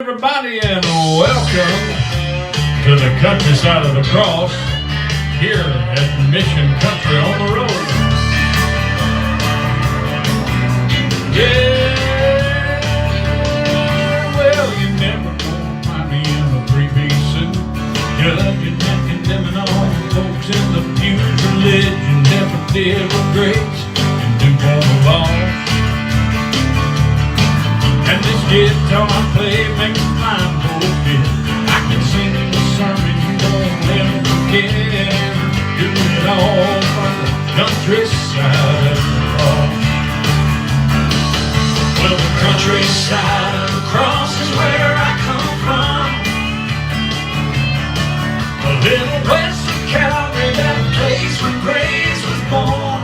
Everybody, and welcome to the countryside of the cross here at Mission Country on the road. Yeah, well, you never gonna find me in a three-piece suit, judging and condemning all the folks in the pews. Religion never did what grace and do for the law. And this guitar I play makes a fine pulpit. I can sing the sermon you won't ever forget. Do it all from the countryside of the cross. Well, the countryside of the cross is where I come from. A little west of Calvary, that place where grace was born.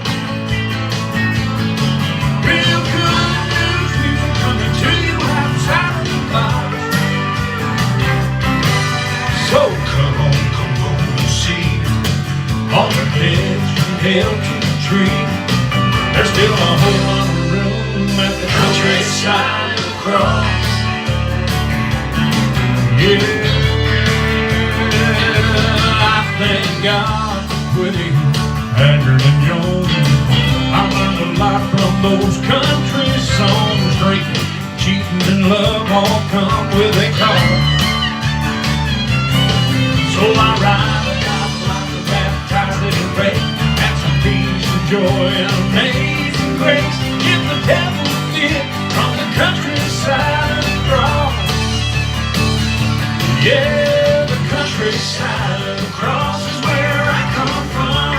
Real good news music coming to you outside of the box. So come on, you see all the beds from hell to the tree. There's still a whole lot of room at the countryside of the cross. Yeah, I thank God for putting Haggard and Jones. I learned a lot from those country songs. Drinking, cheating, and love all come with a cost. So I ride a gospel to baptize and pray, and some peace and joy and amazing grace. Give the devil a fit from the countryside of the cross. Yeah, the countryside of the cross is where I come from.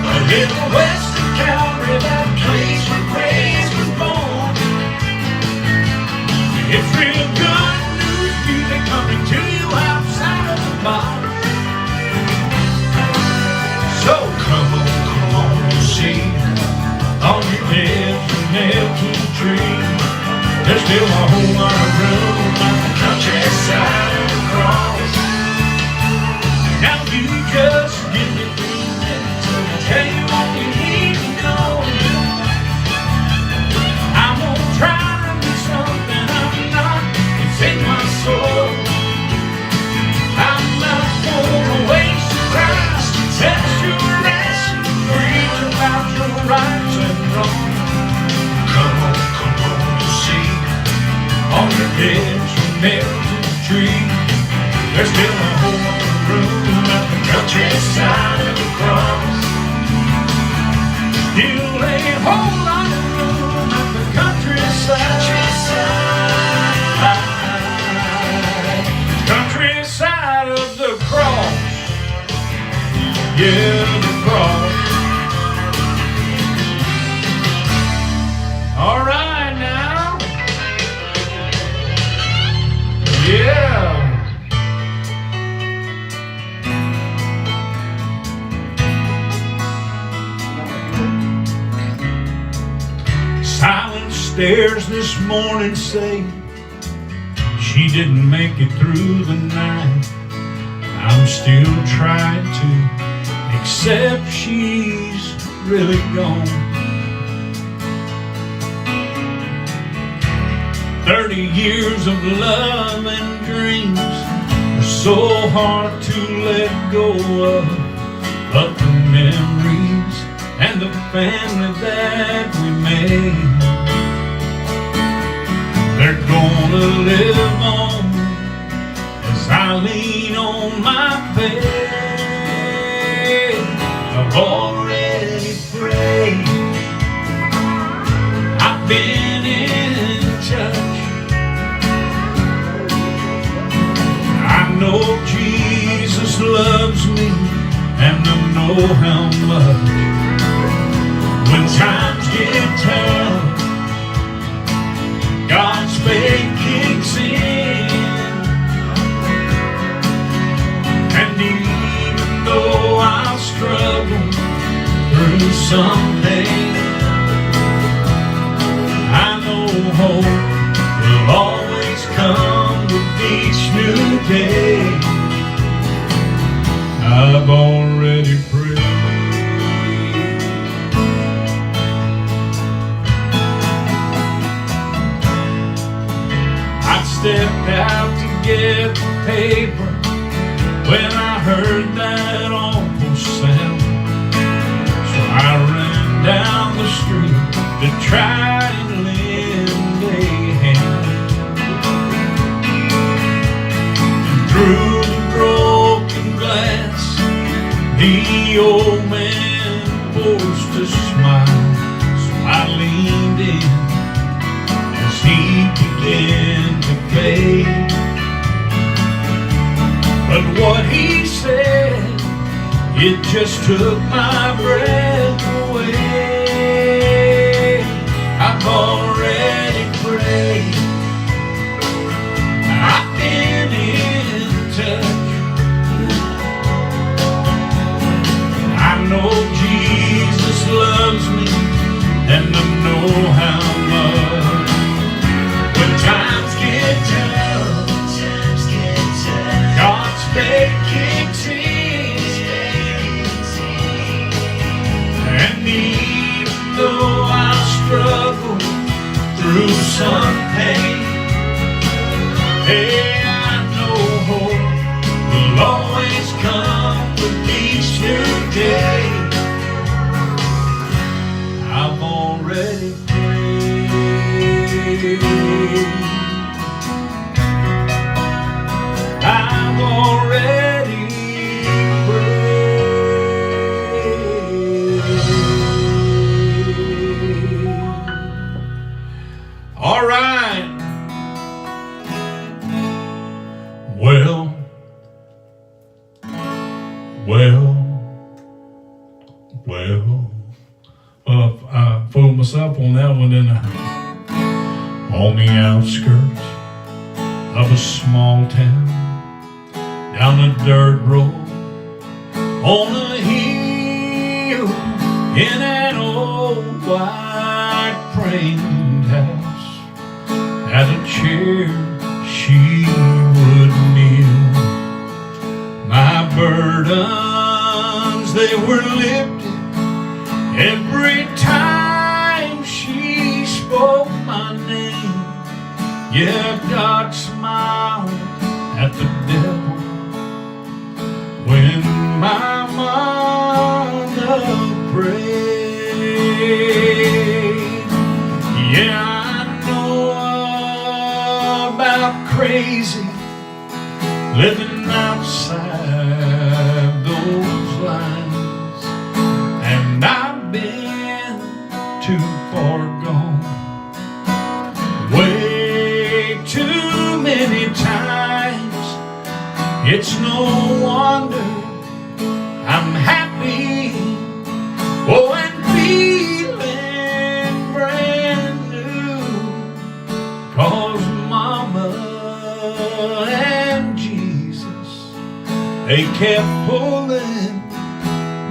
A little west of Calvary, that place where grace was born. It's real good news music coming to you outside of the box. So come on, you see all your heads are nailed to the tree. There's still a whole lot of room at the countryside of the cross. Now you just give me through it till I tell you what you need to know. I won't try to be something I'm not. It's in my soul. I'm not gonna waste your Christ. Test your rest. Preach about your rights and wrongs. Come on, you see all your heads are nailed to the tree. There's still a whole lot of room at the countryside of the cross. Still a whole lot of room at the countryside. Countryside of the cross. Yeah, the cross. All right now. Yeah. Silent stairs this morning say she didn't make it through the night. I'm still trying to accept she's really gone. 30 years of love and dreams are so hard to let go of. But the memories and the family that we made, they're gonna live on as I lean on my faith. I've already prayed. I've been in touch. I know Jesus loves me, and I know how much. When times get tough, God's faith kicks in. And even though I'll struggle through some pain, I know hope will always come with each new day. I've already prayed. stepped out to get the paper when I heard that awful sound. So I ran down the street to try and lend a hand. And through the broken glass, the old man forced a smile. So I leaned in as he began to fade. But what he said, it just took my breath away. I've already prayed, I've been in touch. I know Jesus loves me, and I know how much. When times get tough, God's making things. And even though I struggle through some pain, hey, I know hope will always come with each new day. I've already prayed. I've already prayed. All right. Well, I fooled myself on that one, didn't I? On the outskirts of a small town, down a dirt road, on a hill, in an old white framed house, at a chair she would kneel. My burdens, they were lifted every time she spoke my name. Yeah, God smiled at the devil when my mother prayed. Yeah, I know about crazy living outside those lines, and I've been too far gone, way too many times. It's no wonder I'm happy, oh, and feeling brand new, 'cause Mama and Jesus, they kept pulling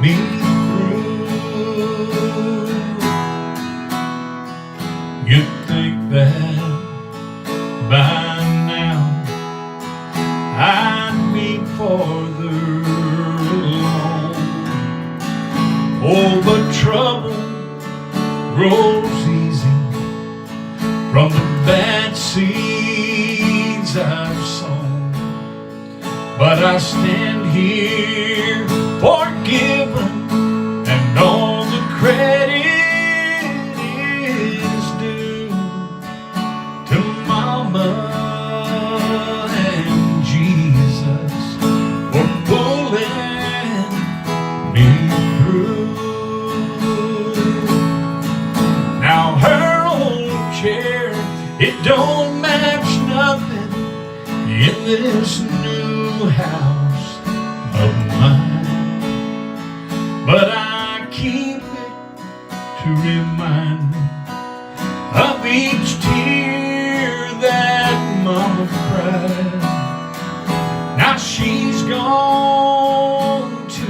me through. You'd think that by now I'd be farther along. Oh, but trouble grows easy from the bad seeds I've sown. But I stand here forgiven, and all the credit is due to Mama and Jesus for pulling me through. Now her old chair, it don't match nothing in this new house of mine, but I keep it to remind me of each tear that Mama cried. Now she's gone to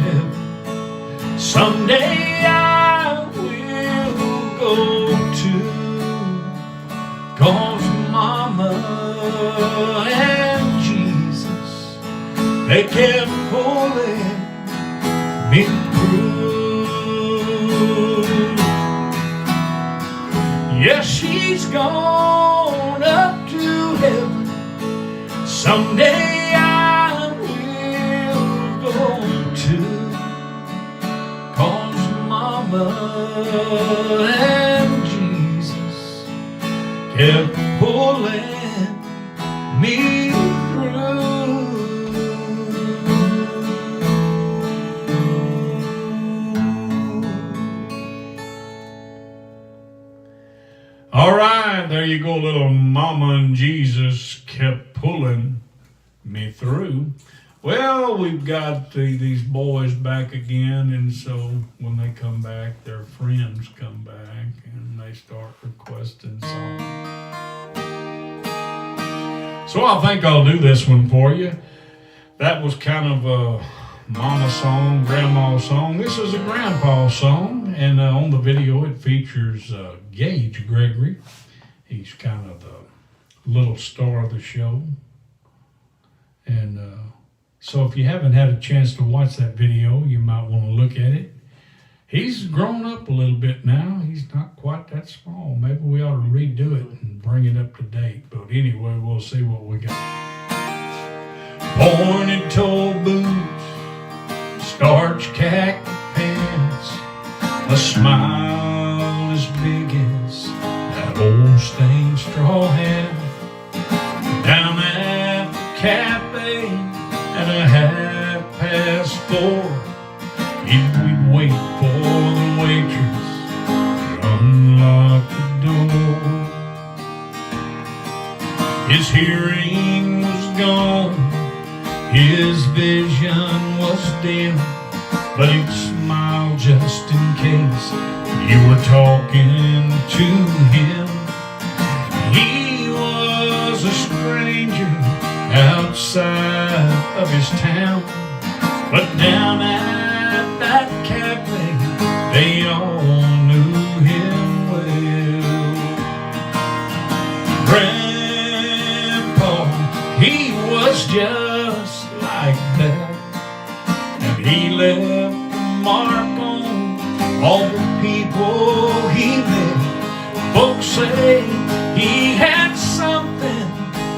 heaven, someday I will go too, 'cause Mama and Jesus, they kept pulling me through. Yeah, she's gone up to heaven, Someday I will go too, 'cause Mama and Jesus kept pulling me through. All right, there you go, little Mama and Jesus kept pulling me through. Well, we've got these boys back again, and so when they come back, their friends come back, and they start requesting songs. So I think I'll do this one for you. That was kind of a mama song, grandma song. This is a grandpa song, and on the video it features Gage Gregory. He's kind of the little star of the show. And so if you haven't had a chance to watch that video, you might want to look at it. He's grown up a little bit now. He's not quite that small. Maybe we ought to redo it and bring it up to date. But anyway, we'll see what we got. Born in toe boots, starch khaki pants, a smile as big as that old stained straw hat. Down at the cafe at 4:30, we'd wait for the waitress to unlock the door. His hearing was gone, his vision was dim, but he'd smile just in case you were talking to him. He was a stranger outside of his town, but down at that cafe, they all knew him well. Grandpa, he was just like that, and he left a mark on all the people he met. Folks say he had something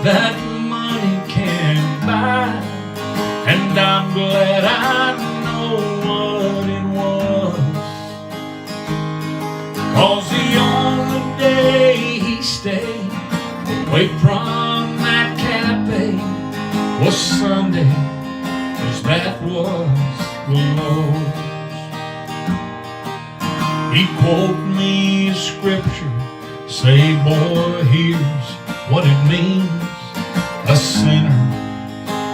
that money can't buy, and I'm glad I know what it was, 'cause the only day he stayed away from that cafe was Sunday, 'cause that was the Lord's. He quote me a scripture, say, boy, here's what it means. A sinner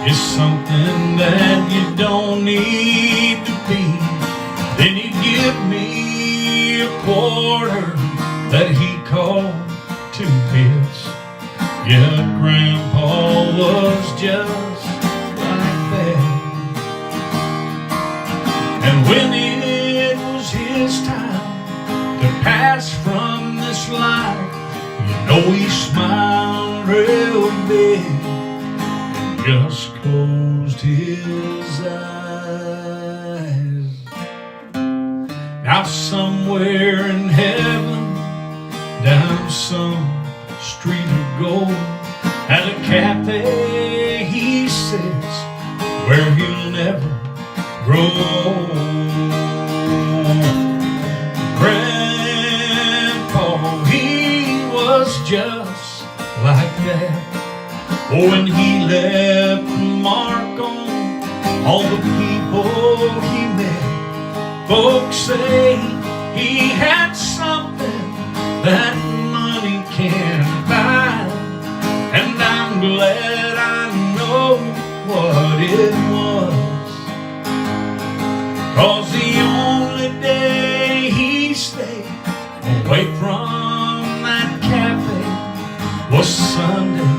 is something that you don't need to be. Then he give me a quarter that he called 2 bits. Yeah, Grandpa was just like that. And when it was his time to pass from this life, you know he smiled real big and just closed his eyes. Now somewhere in heaven, down some street of gold, at a cafe he sits where he'll never grow old. Grandpa, he was just like that. Oh, and he left a mark on all the people he met. Folks say he had something that money can't buy, and I'm glad I know what it was, 'cause the only day he stayed away from that cafe was Sunday,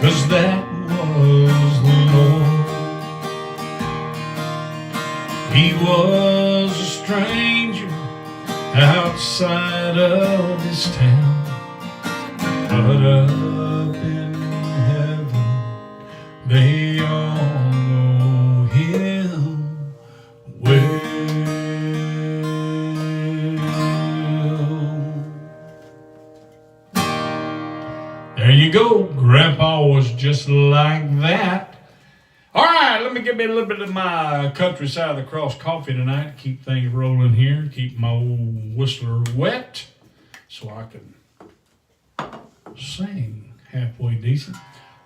'cause that was the Lord. He was a stranger outside of this town, but up in heaven they all know him well. There you go. Grandpa was just like that. All right, let me give me a little bit of my countryside of the cross coffee tonight. Keep things rolling here. Keep my old whistler wet so I can sing halfway decent.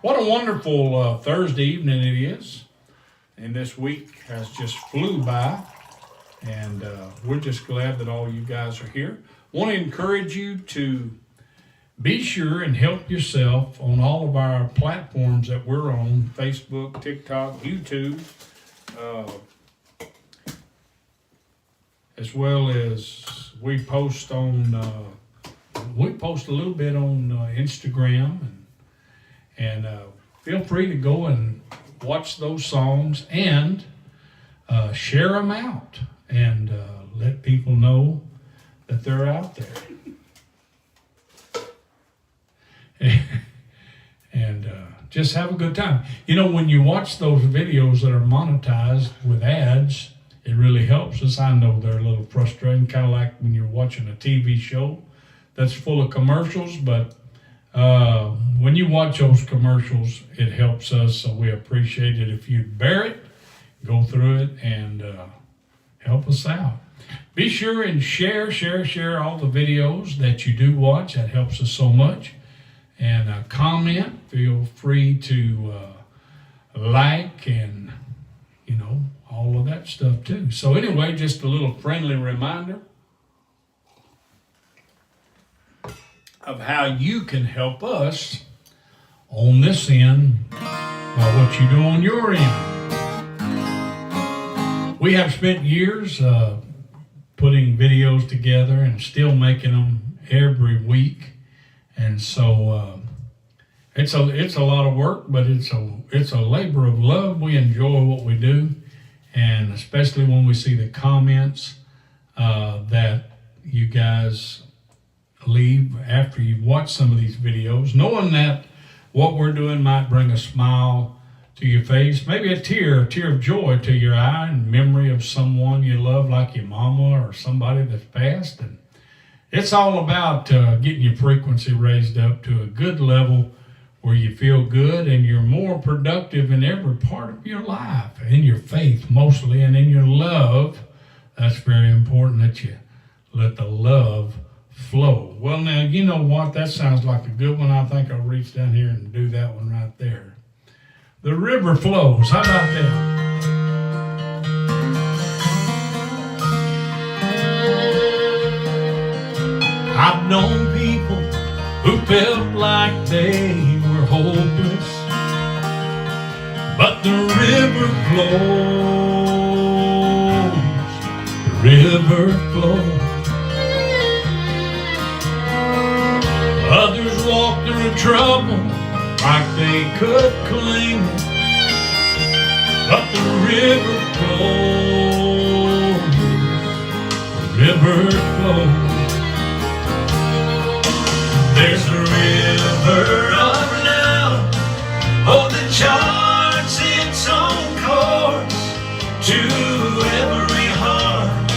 What a wonderful Thursday evening it is. And this week has just flew by. And we're just glad that all you guys are here. Want to encourage you to be sure and help yourself on all of our platforms that we're on, Facebook, TikTok, YouTube, as well as we post a little bit on Instagram, and feel free to go and watch those songs and share them out and let people know that they're out there. And just have a good time. You know, when you watch those videos that are monetized with ads, it really helps us. I know they're a little frustrating, kind of like when you're watching a TV show that's full of commercials, but when you watch those commercials, it helps us, so we appreciate it if you bear it, go through it, and help us out. Be sure and share all the videos that you do watch. That helps us so much. And comment, feel free to like and, you know, all of that stuff too. So anyway, just a little friendly reminder of how you can help us on this end by what you do on your end. We have spent years putting videos together and still making them every week. And so it's a lot of work, but it's a labor of love. We enjoy what we do, and especially when we see the comments that you guys leave after you've watched some of these videos, knowing that what we're doing might bring a smile to your face, maybe a tear of joy to your eye in memory of someone you love, like your mama or somebody that's passed. And it's all about getting your frequency raised up to a good level where you feel good and you're more productive in every part of your life, in your faith mostly, and in your love. That's very important that you let the love flow. Well, now, you know what? That sounds like a good one. I think I'll reach down here and do that one right there. The river flows. How about that? I've known people who felt like they were hopeless, but the river flows, the river flows. Others walk through trouble like they could cling, but the river flows, the river flows. There's a river of love, oh, that charts its own course to every heart,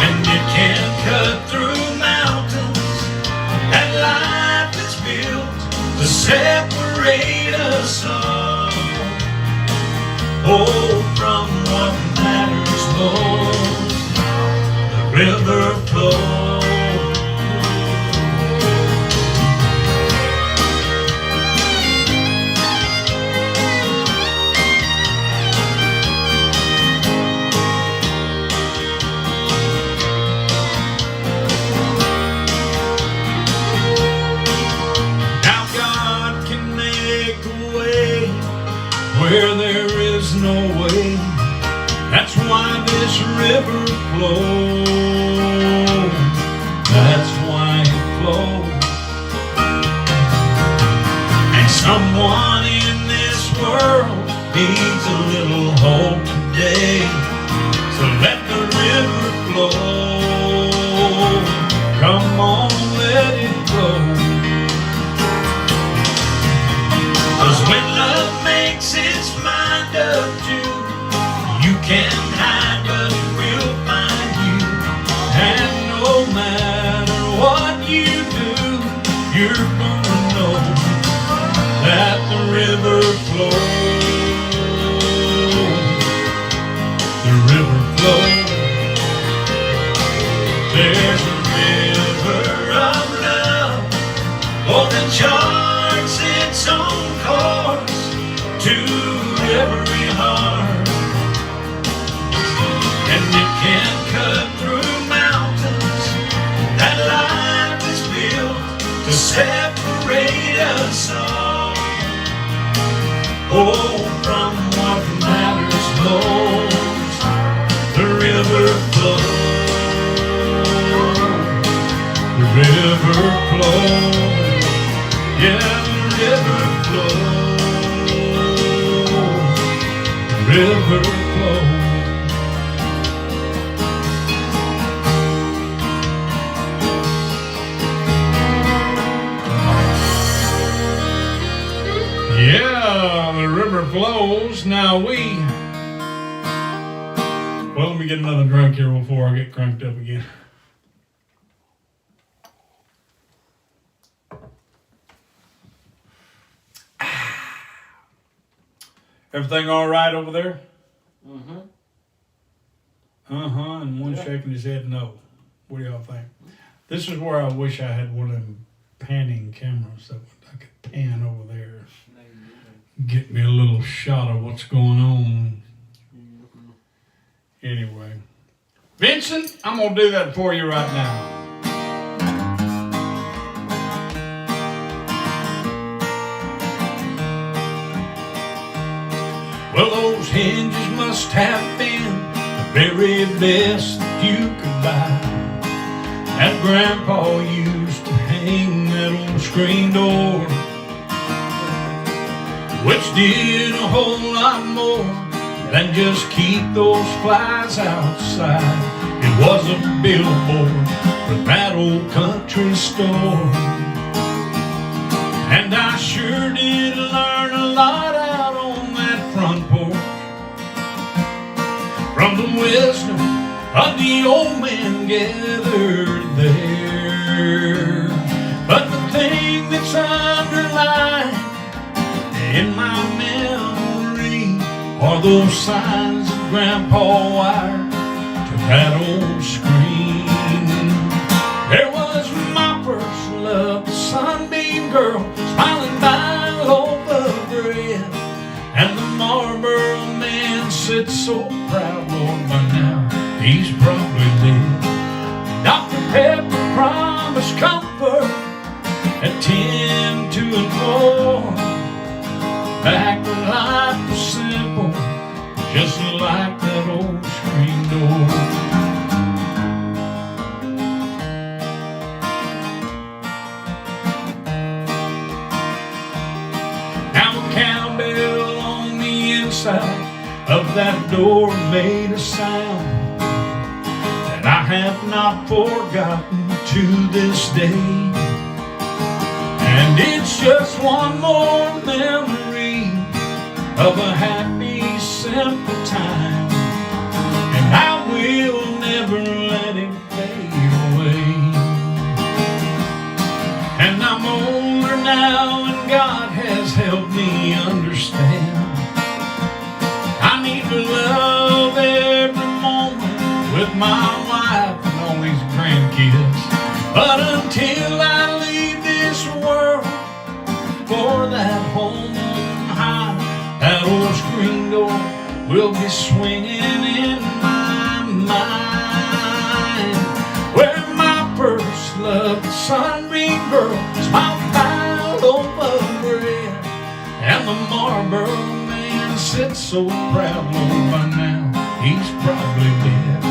and it can cut through mountains, and life is built to separate us all, oh, from what matters most. The river flows. Where there is no way, that's why this river flows, that's why it flows. And someone in this world needs a little hope today, so let the river flow. Come on, let it flow. 'Cause when love makes its mind up to, you can't hide but it will find you. And no matter what you do, you're gonna know that the river flows. The river flows. There's a river of love, oh, that charts its own course to every heart, and it can cut through mountains that life is built to separate us all. Oh, from what matters most, the river flows. The river flows. Yeah, the river flows. The river flows. Yeah, the river flows. Now well, let me get another drink here before I get cranked up again. Everything all right over there? And one shaking his head no. What do y'all think? This is where I wish I had one of them panning cameras that I could pan over there. Get me a little shot of what's going on. Anyway. Vincent, I'm going to do that for you right now. Well, those hinges must have been the very best that you could buy. That Grandpa used to hang that old screen door, which did a whole lot more than just keep those flies outside. It was a billboard for that old country store, and I sure did learn a lot out on that front porch from the wisdom of the old men gathered there. But the thing that's underlined in my memory are those signs that Grandpa wired to that old screen. There was my first love, the sunbeam girl, smiling by a loaf of bread, and the Marlboro man sits so proud, Lord, by now he's probably dead. Dr. Pepper promised comfort at 10, 2, and 4. Back when life was simple, just like that old screen door. Now a cowbell on the inside of that door made a sound that I have not forgotten to this day. And it's just one more memory of a happy, simple time, and I will never let it fade away. And I'm older now, and God has helped me understand I need to love every moment with my wife and all these grandkids. But until I leave this world for that home on high, that old screen door will be swinging in my mind, where my first love, the sunbeam girl, smiled by a loaf of bread, and the Marlboro man sits so proud, Lord, by now he's probably dead.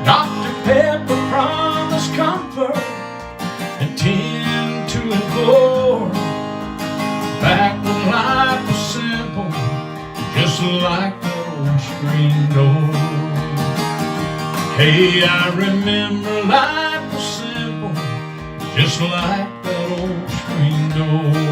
Dr. Pepper promised comfort at 10, 2, and 4. Back when life was simple, just like that old screen door. Hey, I remember life was simple, just like that old screen door.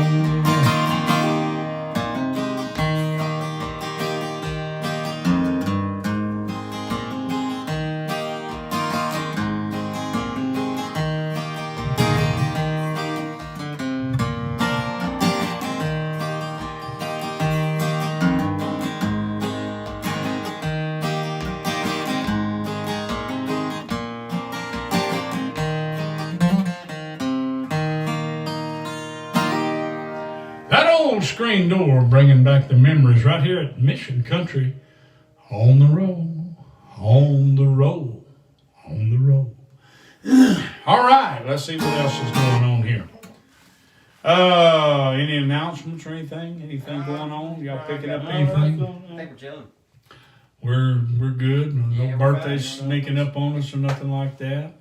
old screen door, bringing back the memories right here at Mission Country. On the road, on the road, on the road. All right, let's see what else is going on here. Any announcements or anything? Anything going on? Y'all picking up anything? I think we're chilling. We're good. No Yeah, we're birthdays fine. sneaking up on us or nothing like that.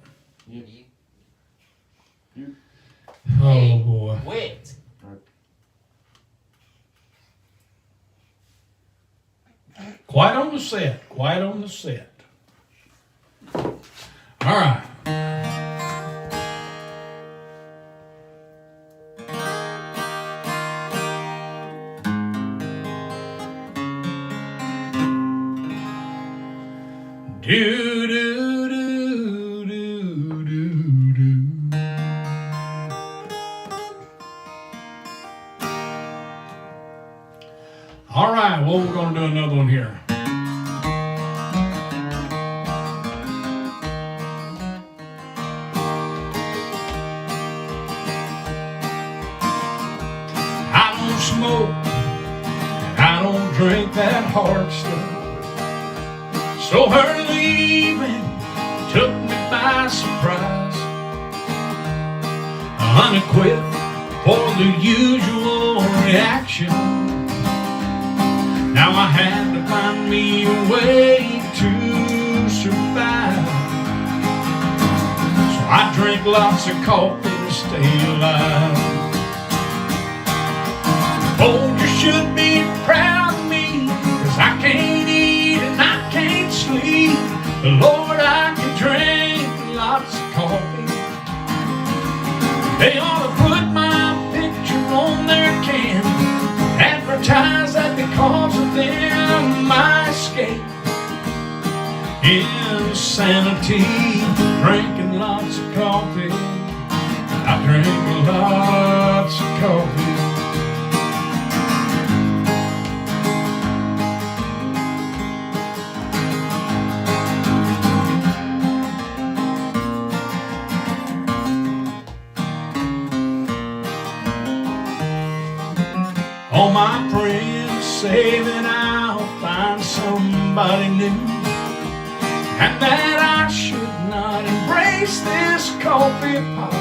Oh boy. Wait. Quiet on the set. Quiet on the set. All right. Do do do do do do. All right, well, we're going to do another one here. I don't smoke, I don't drink that hard stuff. So her leaving took me by surprise. Unequipped for the usual reaction. Now I had to find me a way to survive. So I drink lots of coffee to stay alive. Oh, you should be proud of me, 'cause I can't eat and I can't sleep. But Lord, I can drink lots of coffee. They ought to put my picture on their can, advertise that because of them I escape insanity, drinking lots of coffee. I drink lots of coffee. All my friends say that I'll find somebody new, and that I should not embrace this coffee pot.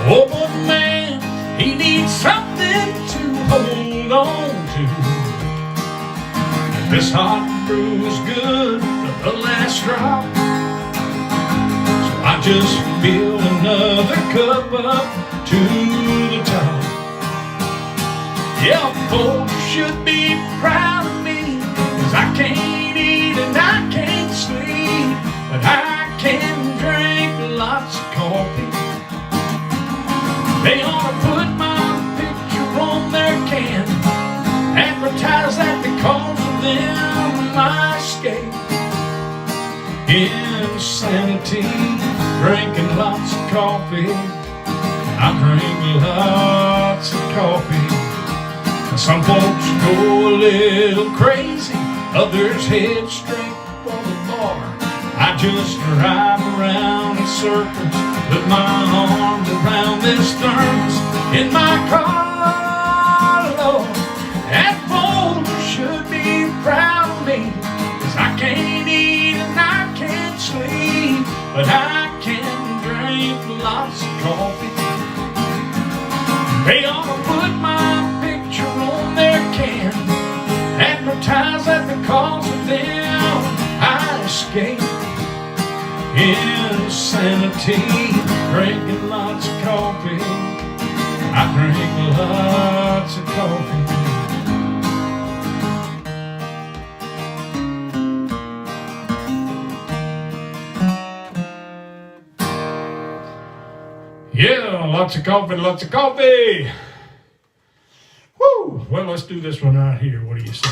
Oh, but man, he needs something to hold on to. And this hot brew is good for the last drop. So I just fill another cup up to the top. Yeah, folks should be proud of me, 'cause I can't eat and I can't sleep, but I can drink lots of coffee. They ought to put my picture on their can, advertise that because of them I escape insanity, drinking lots of coffee. I drink lots of coffee. Some folks go a little crazy, others head straight for the bar. I just drive around in circles, put my arms around this thermos in my car, Lord. And folks should be proud of me, 'cause I can't eat and I can't sleep, but I can drink lots of coffee. They ought to put my picture on their can, advertise that because of them I escape insanity, drinking lots of coffee. I drink lots of coffee. Yeah, lots of coffee, lots of coffee. Woo! Well, let's do this one right here. What do you say?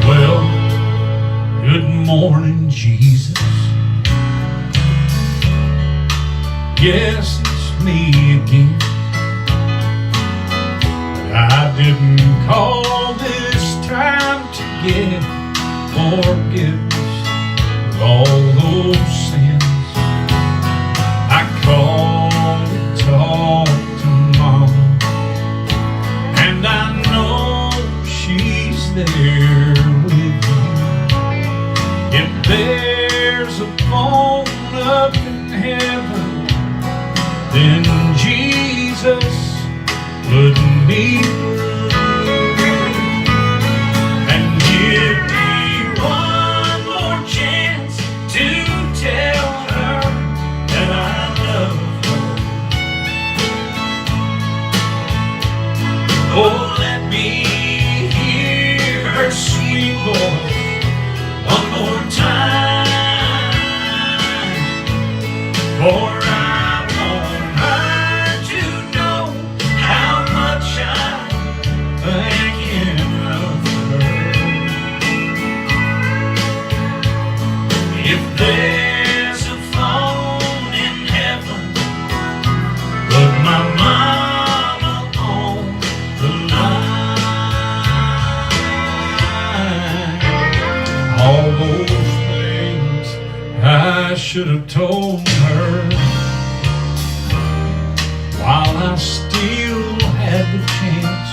Well, good morning, Jesus. Yes, it's me again. But I didn't call this time to get forgiveness of all those sins. heaven, then Jesus put me through and give me one more chance to tell her that I love her. Oh, let me hear her sweet voice one more time, for I want her to know how much I can love her. If there's a phone in heaven, put my mama on the line. All those things I should have told her while I still had the chance.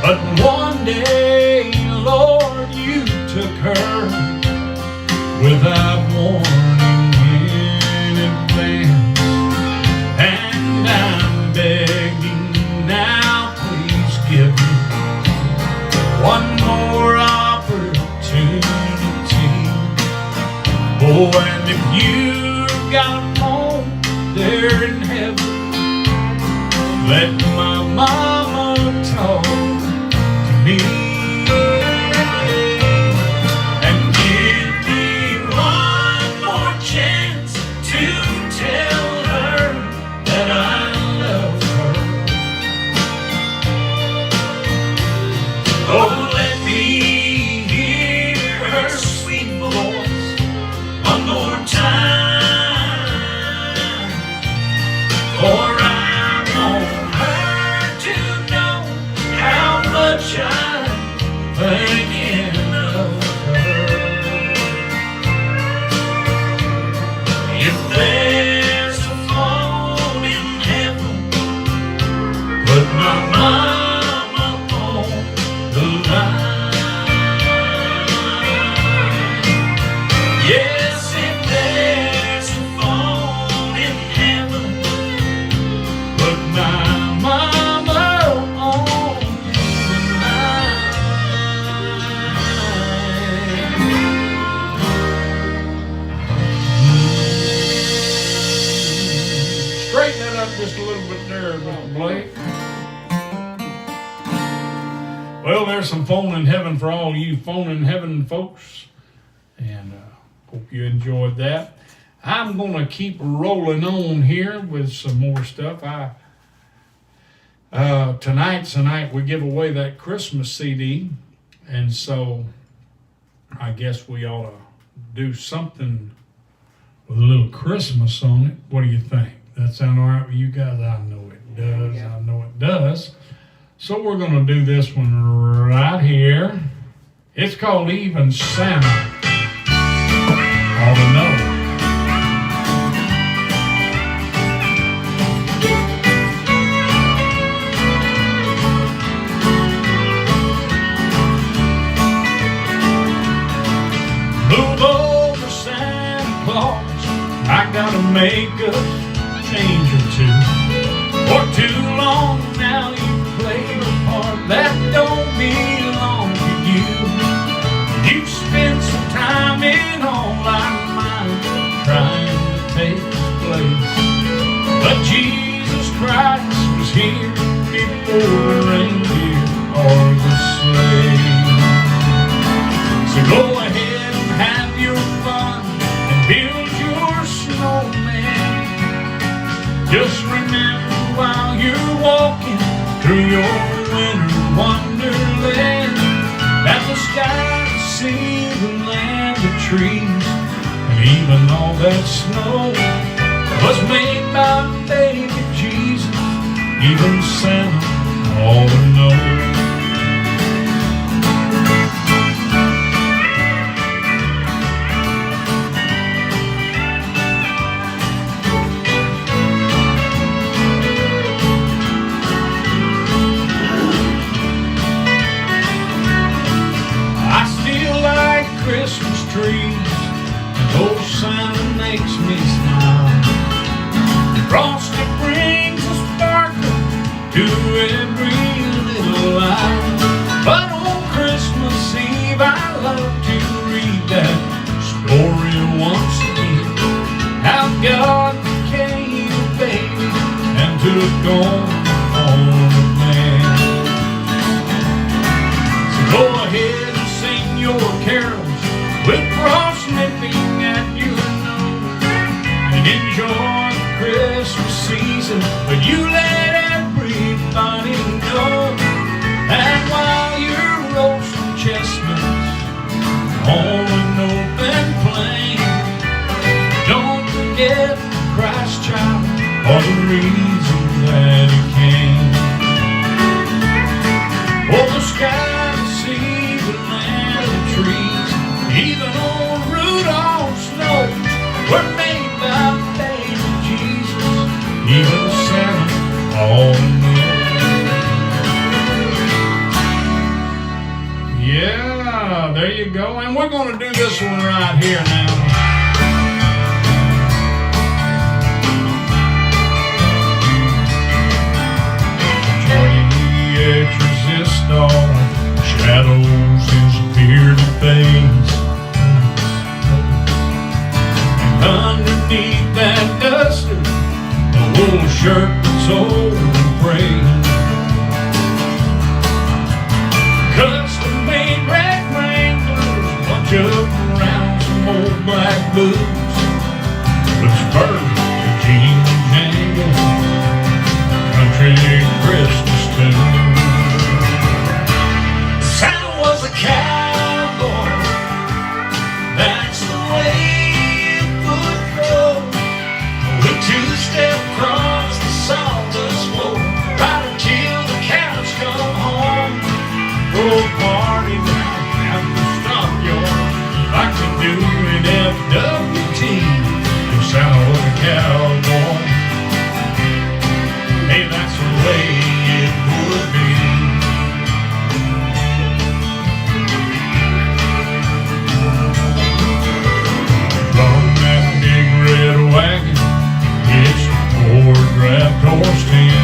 But one day, Lord, you took her without warning in advance. And I'm begging now, please give me one more opportunity. Oh, and if you've got a home there in heaven, let my mama talk to me and give me one more chance to tell her that I love her. Oh, let me hear her sweet voice one more time, for I want her to know how much I can love her. If there's a phone in heaven, put my mama on the line. Yes, if there's a phone in heaven, put my mama on the line. Straighten that up just a little bit there, Mr. Blake. Well, there's some phone in heaven for all you phone in heaven folks, and hope you enjoyed that. I'm going to keep rolling on here with some more stuff. Tonight's the night we give away that Christmas CD, and so I guess we ought to do something with a little Christmas on it. What do you think? That sound all right with you guys? I know it does. I know it does. So we're going to do this one right here. It's called Even Santa Ought to Know. Move over, Santa Claus, I gotta make a change or two. For too long now you played a part that don't belong to you. You spent some time in all our minds trying to take its place, but Jesus Christ was here before the reindeer or the sleigh. So go ahead and have your fun and build your snowman. Just remember while you're walking through your winter wonderland that the sky, the sea, the land, the trees, and even all that snow was made by baby Jesus. Even Santa ought to know. Christmas trees, and old Santa makes me smile. Frosty brings a sparkle to every little life. But on Christmas Eve I love to read that story once again. How God became a baby and took on a man. So go ahead and sing your carols with frost nipping at your nose and enjoy the Christmas season, but you let everybody know. And while you're roasting chestnuts on an open flame, don't forget Christ child or the reason that he came. Oh, the sky, the sea, the land, the trees, even old Rudolph's nose were made by baby Jesus, even Santa all knows. Yeah, there you go. And we're going to do this one right here now. Resist all shadows, his bearded face, and underneath that duster, the wool shirt that's old and frayed, custom-made red wranglers, bunch up around some old black boots, with spurs to jingle jangle, country Christmas tune. A cowboy, that's the way it would go. We two-step across the sawdust floor, right until the cows come home. Throw a party down at the stockyard, like they do in FWT. The sound of a cowboy, hey, that's the way it would be. Wagon, it's a Ford-wrapped horse team.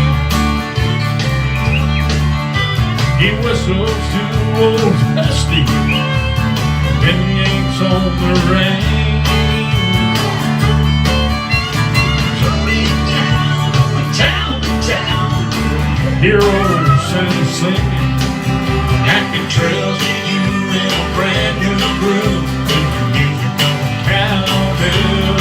He whistles to old Dusty when he yanks on the rein. Coming down from town to town, heroes and singing, happy trails to you in a brand new groove. Music of a cowbell.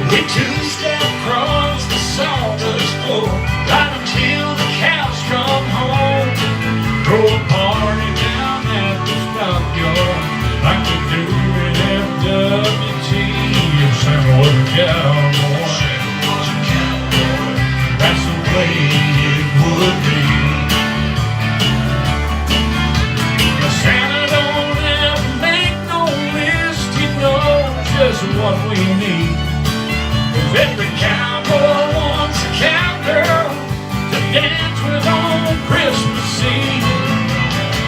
We two-step across the sawdust floor, right until the cows come home. Throw a party down at the stockyard, like we do in FWT. Santa was a cowboy, that's the way it would be. But Santa don't ever make no list, he knows just what we need. Every cowboy wants a cowgirl to dance with on Christmas Eve.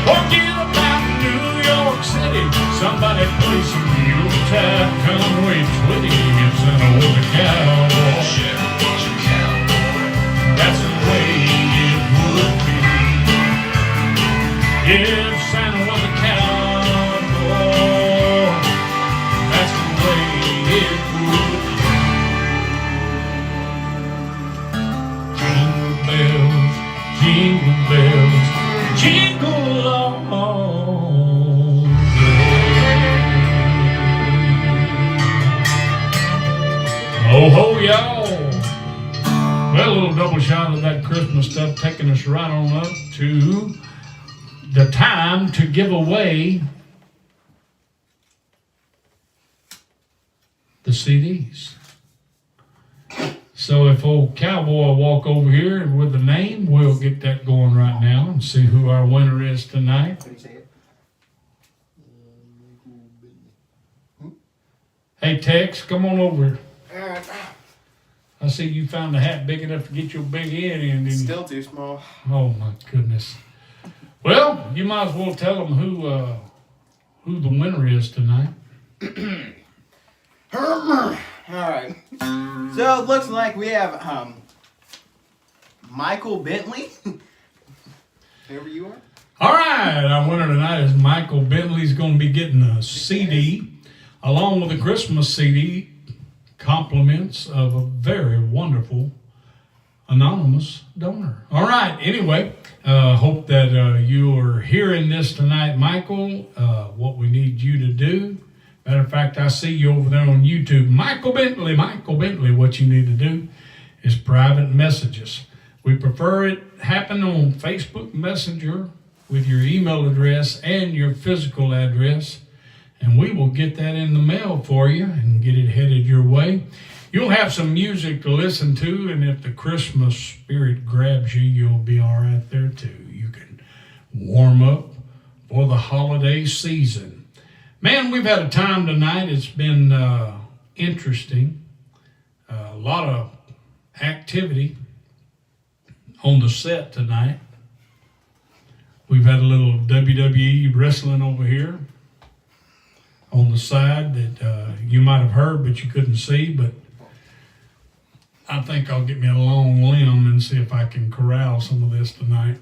Forget about New York City, somebody play some Yuletide Conway Twitty. If Santa was a cowboy, that's the way it would be. If Santa was a cowboy, that's the way it would be. Jingle bells, jingle all the way. Ho ho, y'all. Well, a little double shot of that Christmas stuff taking us right on up to the time to give away the CDs. So if old cowboy will walk over here with the name, we'll get that going right now and see who our winner is tonight. Hey Tex, come on over. I see you found a hat big enough to get your big head in, didn't you? Still too small. Oh my goodness. Well, you might as well tell them who the winner is tonight. All right. So it looks like we have Michael Bentley. Whoever you are. All right, our winner tonight is Michael Bentley. He's going to be getting a CD along with a Christmas CD, compliments of a very wonderful anonymous donor. All right, anyway, hope that you are hearing this tonight, Michael. What we need you to do, matter of fact, I see you over there on YouTube. Michael Bentley, what you need to do is private messages. We prefer it happen on Facebook Messenger with your email address and your physical address, and we will get that in the mail for you and get it headed your way. You'll have some music to listen to, and if the Christmas spirit grabs you, you'll be all right there too. You can warm up for the holiday season. Man, we've had a time tonight. It's been interesting. A lot of activity on the set tonight. We've had a little WWE wrestling over here on the side that you might have heard, but you couldn't see. But I think I'll get me a long limb and see if I can corral some of this tonight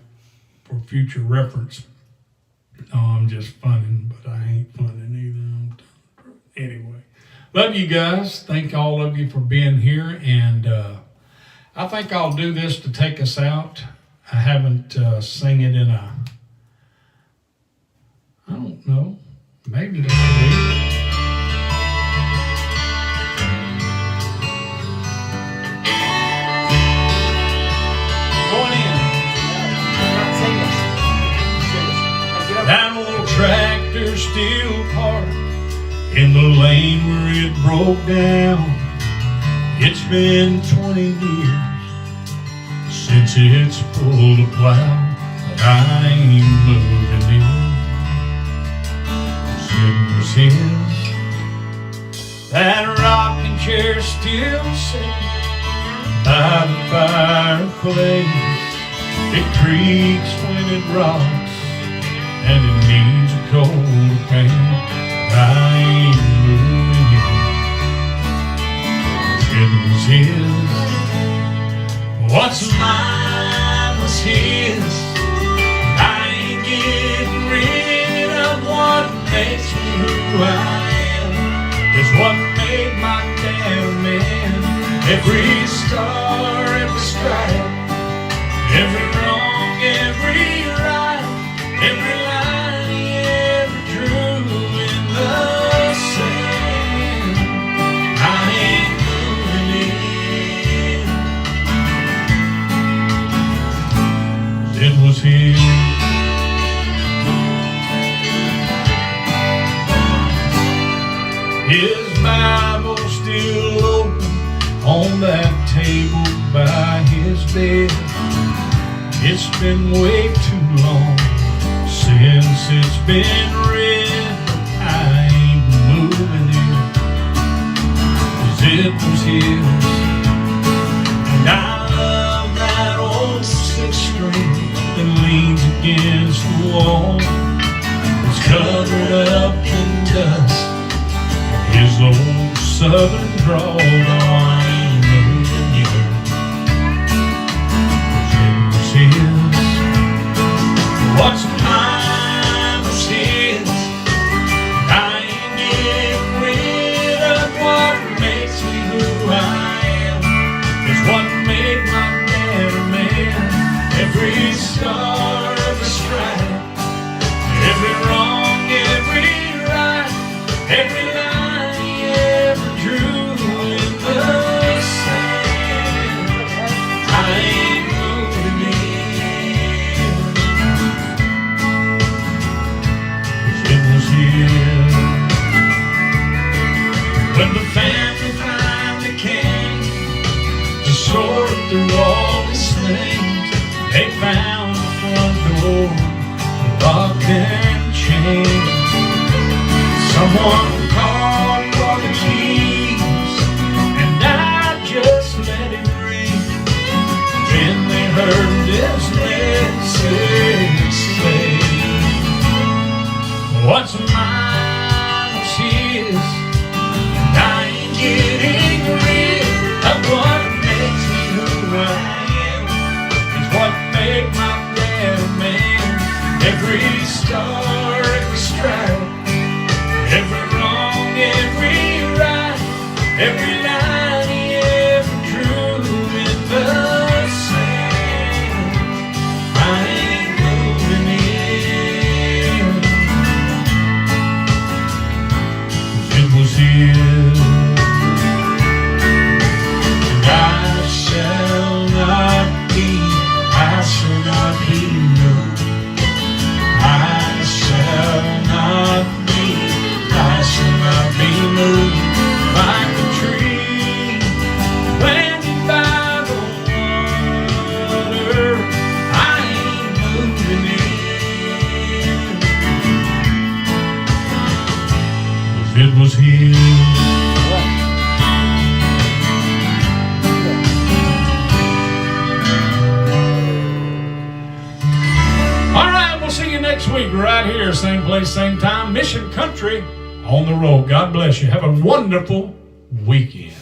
for future reference. No, I'm just funning, but I ain't funning either. Anyway, love you guys. Thank all of you for being here. And I think I'll do this to take us out. I haven't sang it in I don't know, maybe this week. Going in. That old tractor still parked in the lane where it broke down. It's been 20 years since it's pulled a plow, but I ain't moving in. It was his. That rocking chair still sits by the fireplace. It creaks when it rocks, and it needs a cold paint. I ain't moving in. It was his. What's mine was his. I ain't getting rid of what makes me who I am. It's what made my dad a man. Every star, every stripe, every wrong, every right, every line he ever drew in the sand. I ain't moving in. It was him. His Bible still open on that table by his bed. It's been way too long since it's been read, but I ain't moving in, 'cause it was his. And I love that old six-string that leans against the wall. It's covered up in dust, his old southern drawl. I ain't moving in, 'cause it was his. What's mine was his. I ain't getting rid of what makes me who I am. It's what made my dad a man. Every star, every stripe, every wrong, every right, every when the family finally came to sort through all these things, they found the front door locked and chained. Someone called for the keys, and I just let it ring. Then they heard this message say, every star, every stripe, every wrong, every right, every line he ever drew in the sand. I ain't moving in. It was his, and I shall not be moved. I shall not be moved like a tree planted by the water. I ain't moving in. 'Cause it was his. We'll see you next week right here, same place, same time, Mission Country on the road. God bless you. Have a wonderful weekend.